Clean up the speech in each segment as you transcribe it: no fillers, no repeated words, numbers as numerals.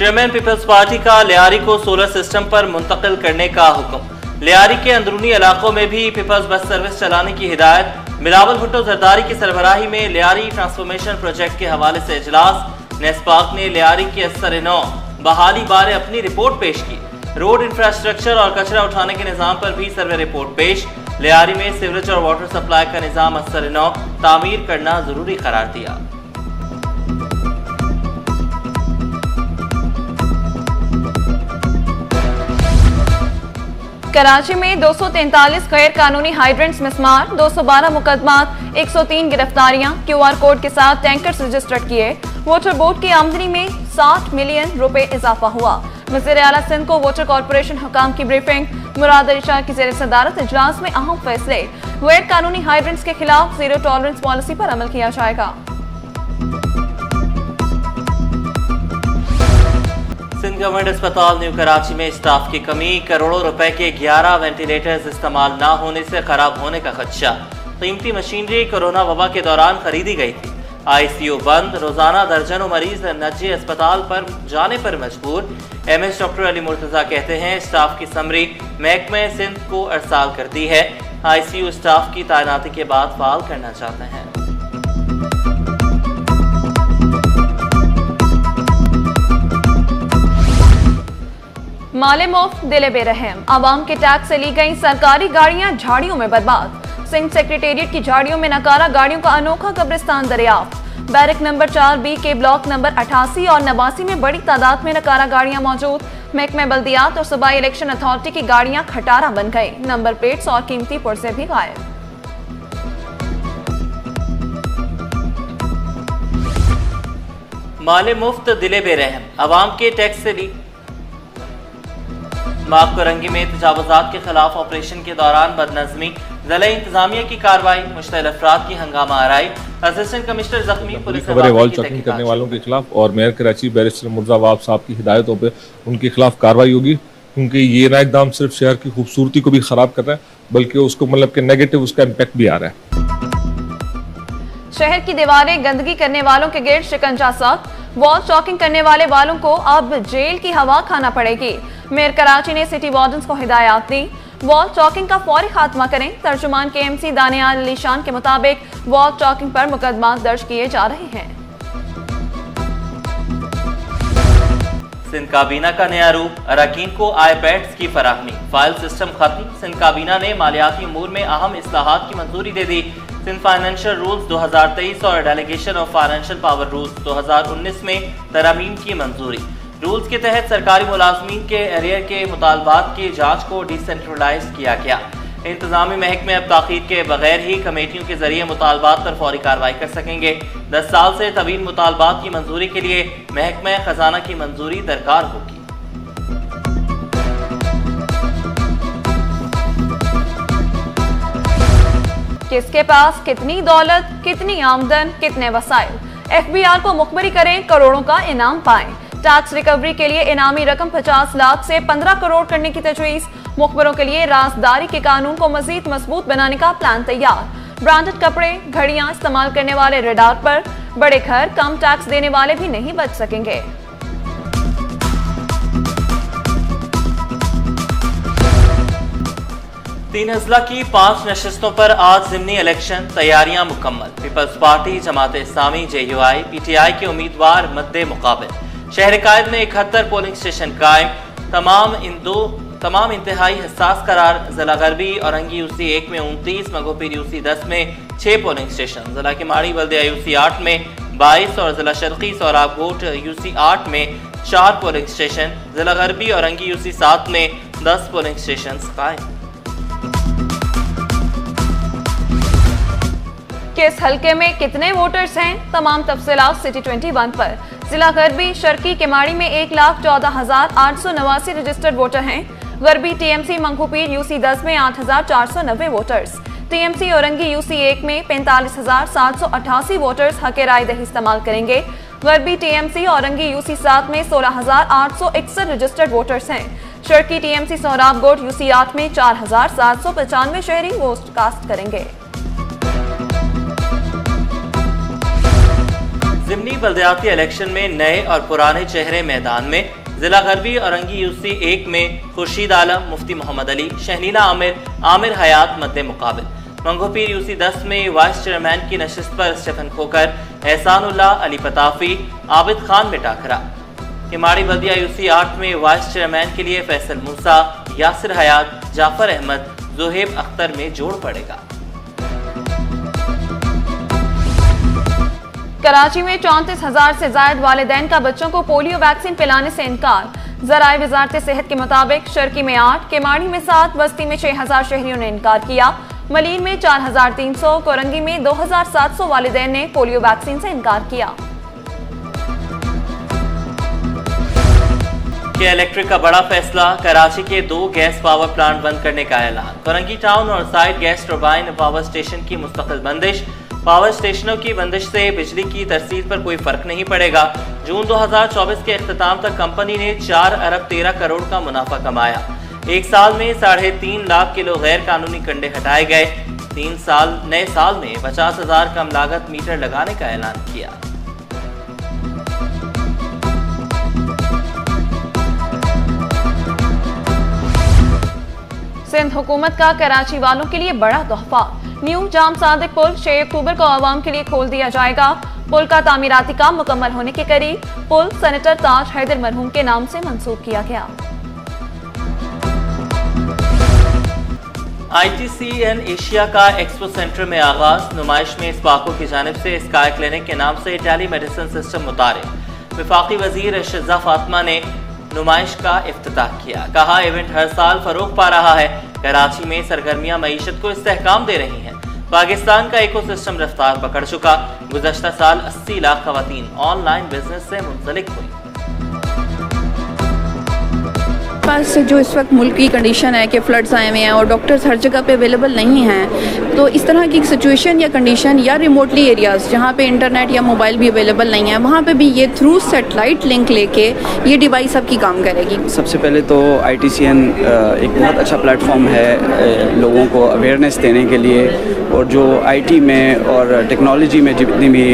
Chairman peoples party का लियारी को solar system पर मुंतकिल करने का हुक्म। लियारी के अंदरूनी इलाकों में भी पीपल्स बस सर्विस चलाने की हिदायत। बिलावल भुट्टो जरदारी की सरबराही में लियारी ट्रांसफॉर्मेशन प्रोजेक्ट के हवाले से इजलास। नेस्पाक ने लियारी के असर-ए-नौ बहाली बारे अपनी रिपोर्ट पेश की। रोड इंफ्रास्ट्रक्चर और कचरा उठाने के निज़ाम पर भी सर्वे रिपोर्ट पेश। लियारी में सीवरेज और वाटर सप्लाई का निज़ाम असर-ए-नौ तामीर करना जरूरी करार दिया। कराची में 243 गैर कानूनी हाइड्रेंट्स मिसमार, 212 मुकदमात, 103 गिरफ्तारियां, QR कोड के साथ टैंकर्स रजिस्टर्ड किए। वाटर बोर्ड की आमदनी में 60 मिलियन रुपए इजाफा हुआ। वज़ीर आला सिंध को वाटर कॉर्पोरेशन हुकाम की ब्रीफिंग। मुराद अली शाह की ज़ेर सदारत इजलास में अहम फैसले। गैर कानूनी हाइड्रेंट्स के खिलाफ जीरो टॉलरेंस पॉलिसी पर अमल किया जाएगा। सिंध गवर्नमेंट अस्पताल न्यू कराची में स्टाफ की कमी, करोड़ों रुपए के 11 वेंटिलेटर्स इस्तेमाल न होने से खराब होने का खदशा। कीमती मशीनरी कोरोना वबा के दौरान खरीदी गई थी। ICU बंद, रोजाना दर्जनों मरीज निजी अस्पताल पर जाने पर मजबूर। MS डॉक्टर अली मुर्तजा कहते हैं स्टाफ की समरी महकमे सिंध को अरसाल कर दी है। ICU स्टाफ की तैनाती के बाद फाल करना चाहते हैं। माले मुफ्त दिले बेरहम, आवाम के टैक्स से ली गई सरकारी गाड़ियां झाड़ियों में बर्बाद। सिंध सेक्रेटेरिएट की झाड़ियों में नकारा गाड़ियों का अनोखा कब्रिस्तान दरियाफ्त। बैरक नंबर 4B के ब्लॉक नंबर 88 और 89 में बड़ी तादाद में नकारा गाड़ियां मौजूद। महकमे बल्दियात और सूबाई इलेक्शन अथॉरिटी की गाड़ियां खटारा बन गई। नंबर प्लेट्स और कीमती पुर्जे भी गायब। माले मुफ्त दिले बेरहम, आवाम के टैक्स से ली माफ करंगी में तजावुजात के खिलाफ ऑपरेशन के दौरान बदनज़मी, ज़िला इंतजामिया की कार्रवाई, मुश्तइल अफराद की हंगामा आराई। असिस्टेंट कमिश्नर जख्मी, पुलिस वॉल चेकिंग करने वालों के खिलाफ और मेयर कराची बैरिस्टर मुर्जा वाब साहब की हिदायतों पर उनके खिलाफ कार्रवाई होगी, क्योंकि ये ना इकदाम सिर्फ शहर की खूबसूरती को भी खराब कर रहा है बल्कि उसको मतलब के नेगेटिव उसका इम्पैक्ट भी आ रहा है। शहर की दीवारें गंदगी करने वालों के गिर्द शिकंजा सख्त, वॉल चॉकिंग करने वालों को अब जेल की हवा खाना पड़ेगी। मेयर कराची ने सिटी वार्डन्स को हिदायत दी, वॉल चॉकिंग का फौरी खात्मा करें। तर्जुमान KMC दानियाल अली शान के मुताबिक वॉल चॉकिंग पर मुकदमा दर्ज किए जा रहे हैं। सिंध काबीना का नया रूप, अरकान को iPads की फराहमी, फाइल सिस्टम खत्म। सिंध काबीना ने मालियाती उमूर में अहम इस्लाहात की मंजूरी दे दी। सिंध फाइनेंशियल रूल्स 2023 और delegation of financial power rules 2019 में तरमीम की मंजूरी। रूल्स के तहत सरकारी मुलाजमीन के एरियर के मुतालबात की जांच को डिसेंट्रलाइज किया गया। इंतजामी महकमे अब ताखीर के बगैर ही कमेटियों के जरिए मुतालबात पर फौरी कार्रवाई कर सकेंगे। 10 साल से तवील मुतालबात की मंजूरी के लिए महकमे खजाना की मंजूरी दरकार होगी। किसके पास कितनी दौलत, कितनी आमदन, कितने वसाइल, FBR को मुखबरी करें, करोड़ों का इनाम पाएं। टैक्स रिकवरी के लिए इनामी रकम 50 लाख से 15 करोड़ करने की तजवीज़। मुखबरों के लिए राजदारी के कानून को मजीद मजबूत बनाने का प्लान तैयार। ब्रांडेड कपड़े, घड़ियां इस्तेमाल करने वाले रेडार पर बड़े घर, कम टैक्स देने वाले भी नहीं बच सकेंगे। तीन अजला की 5 नशस्तों पर आज ज़िमनी इलेक्शन, तैयारियां मुकम्मल। Peoples party, Jamaat Islami, JUI, PTI के उम्मीदवार मद्दे मुकाबिल। शहर कायद में 71 पोलिंग स्टेशन कायम, तमाम इंतहाई हसास करार। जिला गरबी औरंगी UC 1 में 29, मगोपीर UC 10 में 6 पोलिंग स्टेशन, जिला किमाड़ी बल्दिया UC 8 में 22 और जिला शर्की सोराबकोट UC 8 में 4 पोलिंग स्टेशन, जिला गरबी औरंगी UC 7 में 10 पोलिंग स्टेशन कायम। किस हलके में कितने वोटर्स हैं, तमाम तफसीलात सिटी 21 पर। जिला गरबी शर्की किमाड़ी में 1,14,889 रजिस्टर्ड वोटर हैं। गरबी TMC मंगूपीर UC 10 में 8,490 वोटर्स। TMC औरंगी UC 1 में 45,788 वोटर्स हक राय दही इस्तेमाल करेंगे। गरबी TMC औरंगी UC 7 में 16,861 रजिस्टर्ड वोटर्स हैं। शर्की TMC सोहराबकोट UC 8 में 4,795 शहरी वोट कास्ट करेंगे। ज़िमनी बल्दियाती इलेक्शन में नए और पुराने चेहरे मैदान में। जिला गरबी औरंगी यूसी 1 में खुर्शीद आलम, मुफ्ती मोहम्मद अली, शहनीला आमिर हयात मद्दे मुकाबिल। मंगोपीर यूसी 10 में वाइस चेयरमैन की नशिस्त पर स्टीफन खोकर, एहसानुल्लाह, अली पताफी, आबिद खान में टाकरा। किमाड़ी बल्दिया यूसी 8 में वाइस चेयरमैन के लिए फैसल मूसा, यासिर हयात, जाफर अहमद, जोहेब अख्तर में जोड़ पड़ेगा। कराची में 34,000 से ज्यादा वालिदैन का बच्चों को पोलियो वैक्सीन पिलाने से इनकार। ज़राए वजारत सेहत के मुताबिक शर्की में 8, केमाड़ी में 7, बस्ती में 6,000 शहरियों ने इनकार किया। मलीन में 4,300, कोरंगी में 2,700 वालिदैन ने पोलियो वैक्सीन से इनकार किया। के इलेक्ट्रिक का बड़ा फैसला, कराची के 2 गैस पावर प्लांट बंद करने का ऐलान। कोरंगी टाउन और side gas turbine power station की मुस्तकिल बंदिश। पावर स्टेशनों की बंदिश से बिजली की तरसील पर कोई फर्क नहीं पड़ेगा। जून 2024 के इख्तिताम तक कंपनी ने 4 अरब 13 करोड़ का मुनाफा कमाया। एक साल में 3.5 लाख किलो गैर कानूनी कंडे हटाए गए। नए साल में 50,000 कम लागत मीटर लगाने का ऐलान किया। सिंध हुकूमत का कराची वालों के लिए बड़ा तोहफा। न्यू जाम सादिक पुल 6 अक्टूबर को आवाम के लिए खोल दिया जाएगा। पुल का तामीराती काम मुकम्मल होने के करीब पुल सेनेटर ताज हैदर मरहूम के नाम से मंसूब किया गया। ITCN एशिया का एक्सपो सेंटर में आगाज। नुमाइश में स्पाको की जानिब से स्काई क्लिनिक के नाम से टेली मेडिसिन सिस्टम मुतारिफ। वफाकी वजीर शिजा फातिमा ने नुमाइश का इफ्तिताह किया। कहा, इवेंट हर साल फरोग पा रहा है। कराची में सरगर्मियां मईशत को इस्तेहकाम दे रही हैं। पाकिस्तान का इकोसिस्टम रफ्तार पकड़ चुका। गुज़श्ता साल 80 लाख खवातीन ऑनलाइन बिजनेस से मुंसलिक हुई। पास जो इस वक्त मुल्क की कंडीशन है कि फ्लड्स आए हुए हैं और डॉक्टर्स हर जगह पे अवेलेबल नहीं हैं, तो इस तरह की सिचुएशन या कंडीशन या रिमोटली एरियाज़ जहाँ पे इंटरनेट या मोबाइल भी अवेलेबल नहीं है, वहाँ पे भी ये थ्रू सेटेलाइट लिंक लेके ये डिवाइस आपकी काम करेगी। सबसे पहले तो ITCN एक बहुत अच्छा प्लेटफॉर्म है लोगों को अवेयरनेस देने के लिए, और जो IT में और टेक्नोलॉजी में जितनी भी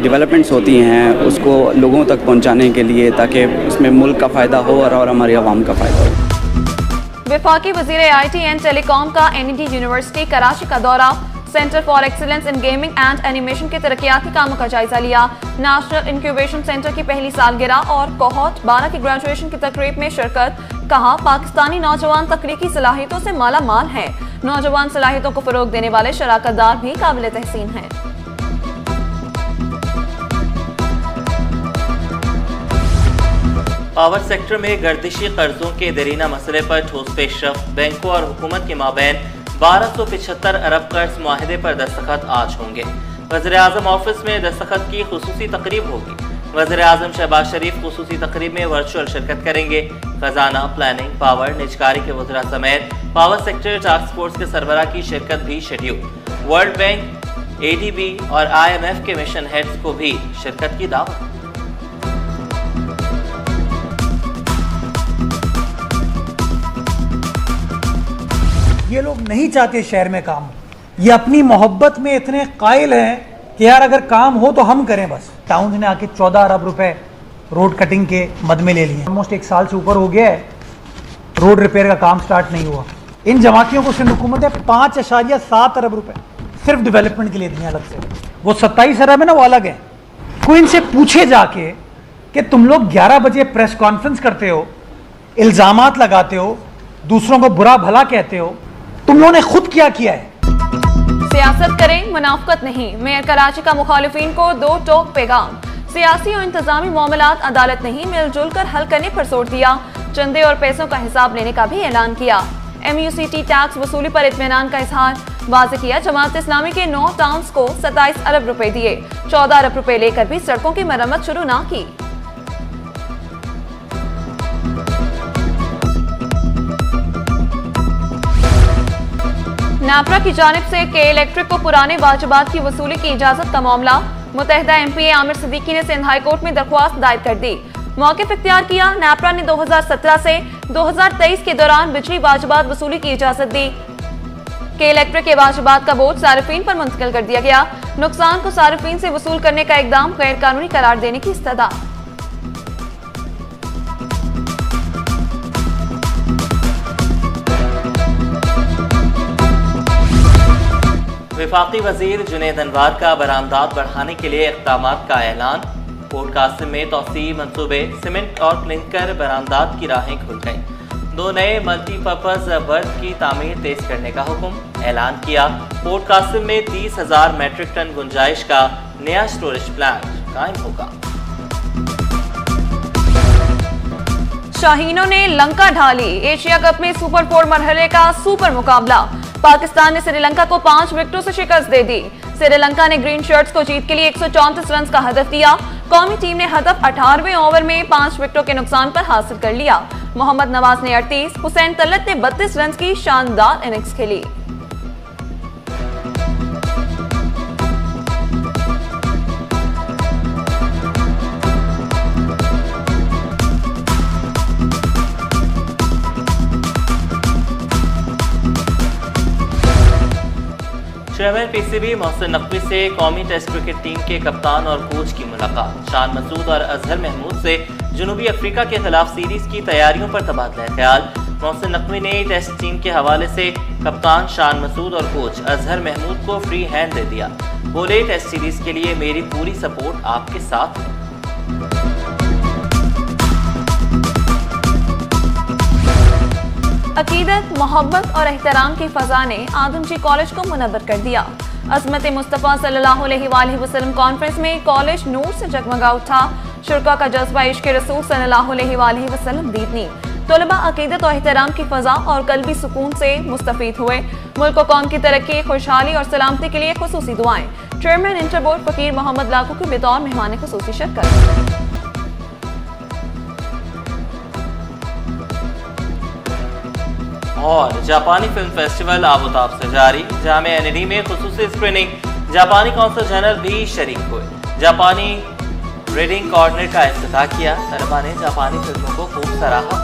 डेवलपमेंट्स होती हैं उसको लोगों तक पहुंचाने के लिए, ताकि उसमें मुल्क का फ़ायदा हो और हमारी आवाम का फ़ायदा हो। वफाकी वज़ीर IT एंड टेलीकॉम का NED यूनिवर्सिटी कराची का दौरा। Centre for excellence in gaming and animation के तरक्याती कामों का जायजा लिया। नेशनल इंक्यूबेशन सेंटर की पहली सालगिरह और कोहॉर्ट 12 की ग्रेजुएशन की तकरीब में शिरकत। कहा, पाकिस्तानी नौजवान तकनीकी सलाहियतों से माला माल है। नौजवान सलाहियतों को फरोग देने वाले शराकतदार भी काबिल तहसीन हैं। पावर सेक्टर में गर्दिशी कर्जों के दरीना मसले पर ठोस पेशरफ्त। बैंकों और हुकूमत के माबैन 1275 अरब कर्ज मुआहदे पर दस्तखत आज होंगे। वज़ीर-ए-आज़म ऑफिस में दस्तखत की खुसूसी तकरीब होगी। वज़ीर-ए-आज़म शहबाज शरीफ खुसूसी तकरीब में वर्चुअल शिरकत करेंगे। खजाना, प्लानिंग, पावर, निजकारी के वज़रा समेत पावर सेक्टर टास्क फोर्स के सरबराह की शिरकत भी शेड्यूल। वर्ल्ड बैंक, ADB और IMF के मिशन हेड्स को भी शिरकत की दावत। ये लोग नहीं चाहते शहर में काम हो, ये अपनी मोहब्बत में इतने कायल हैं कि यार अगर काम हो तो हम करें बस। टाउन ने आके 14 अरब रुपए रोड कटिंग के मद में ले लिए। ऑलमोस्ट 1 साल से ऊपर हो गया है, रोड रिपेयर का काम स्टार्ट नहीं हुआ। इन जमातियों को सिंध हुकूमत ने 5.7 अरब रुपए सिर्फ डेवलपमेंट के लिए दिए अलग से। वो 27 अरब है ना, वो अलग है। कोई इनसे पूछे जाके कि तुम लोग 11 बजे प्रेस कॉन्फ्रेंस करते हो, इल्जामात लगाते हो, दूसरों को बुरा भला कहते हो, तुम लोगों ने खुद क्या किया है? सियासत करें, मुनाफकत नहीं। मेयर कराची का मुखालिफिन को 2 टोक पैगाम। सियासी और इंतजामी मामलात अदालत नहीं, मिलजुल कर हल करने पर जोर दिया। चंदे और पैसों का हिसाब लेने का भी ऐलान किया। MUCT टैक्स वसूली पर इत्मीनान का इजहार। वाज़ेह किया, जमात इस्लामी के 9 टाउन्स को 27 अरब रुपए दिए। 14 अरब रुपए लेकर भी सड़कों की मरम्मत शुरू ना की। नापरा की जानिब से के इलेक्ट्रिक को पुराने वाजिबात की वसूली की इजाजत का मामला। मुतहदा MPA आमिर सिद्दीकी ने सिंध हाई कोर्ट में दरख्वास्त दायर कर दी। मौक़िफ़ इख्तियार किया। नापरा ने 2017 से 2023 के दौरान बिजली वाजिबात वसूली की इजाजत दी। के इलेक्ट्रिक के वाजिबात का बोझ सार्फिन पर मुंतकिल कर दिया गया। नुकसान को सार्फिन से वसूल करने का इकदाम गैर कानूनी करार देने की इस्तदा। वफाकी वजीर जुनैद अनवार का बरामदात बढ़ाने के लिए इक़दामात का ऐलान। पोर्ट कासिम में तौसी मंसूबे, सीमेंट और क्लिंकर बरामदात की राहें खुल गईं। 2 नए मल्टीपर्पज बर्थ की तामीर तेज करने का हुक्म ऐलान किया। पोर्ट कासिम में 30,000 मैट्रिक टन गुंजाइश का नया स्टोरेज प्लांट कायम होगा। शाहीनों ने लंका ढाली। एशिया कप में सुपर 4 मरहले का सुपर मुकाबला। पाकिस्तान ने श्रीलंका को 5 विकेटों से शिकस्त दे दी। श्रीलंका ने ग्रीन शर्ट्स को जीत के लिए 134 रन का हदफ दिया। कौमी टीम ने हदफ 18वें ओवर में 5 विकेटों के नुकसान पर हासिल कर लिया। मोहम्मद नवाज ने 38, हुसैन तलत ने 32 रन की शानदार इनिंग्स खेली। चेयरमैन पीसीबी मोहसिन नकवी से कौमी टेस्ट क्रिकेट टीम के कप्तान और कोच की मुलाकात। शान मसूद और अजहर महमूद से जनूबी अफ्रीका के खिलाफ सीरीज की तैयारियों पर तबादला ख्याल। मोहसिन नकवी ने टेस्ट टीम के हवाले से कप्तान शान मसूद और कोच अजहर महमूद को फ्री हैंड दे दिया। बोले, टेस्ट सीरीज के लिए मेरी पूरी सपोर्ट आपके साथ है। अकीदत, मोहब्बत और एहतराम की फ़ज़ा ने आदमजी कॉलेज को मुनव्वर कर दिया। अज़मत मुस्तफ़ा सल्लल्लाहु अलैहि वसल्लम कॉन्फ्रेंस में कॉलेज नूर से जगमगा उठा। शुरका का जज्बा इश्क़ रसूल सल्लल्लाहु अलैहि वसल्लम दीदनी। तलबा अकीदत और एहतराम की फ़ज़ा और कल्बी सुकून से मुस्तफ़ीद हुए। मुल्क और कौम की तरक्की, खुशहाली और सलामती के लिए खुसूसी दुआएं। चेयरमैन इंटर बोर्ड फ़कीर मोहम्मद लाकू की बतौर मेहमान खुसूसी शिरकत। और जापानी फिल्म फेस्टिवल आबुताब से जारी। जामे एनडी में खुसूसी स्क्रीनिंग। जापानी कौंसल जनरल भी शरीक हुए। जापानी रीडिंग कॉर्नर का इफ्तिताह किया। तलबा ने जापानी फिल्मों को खूब सराहा।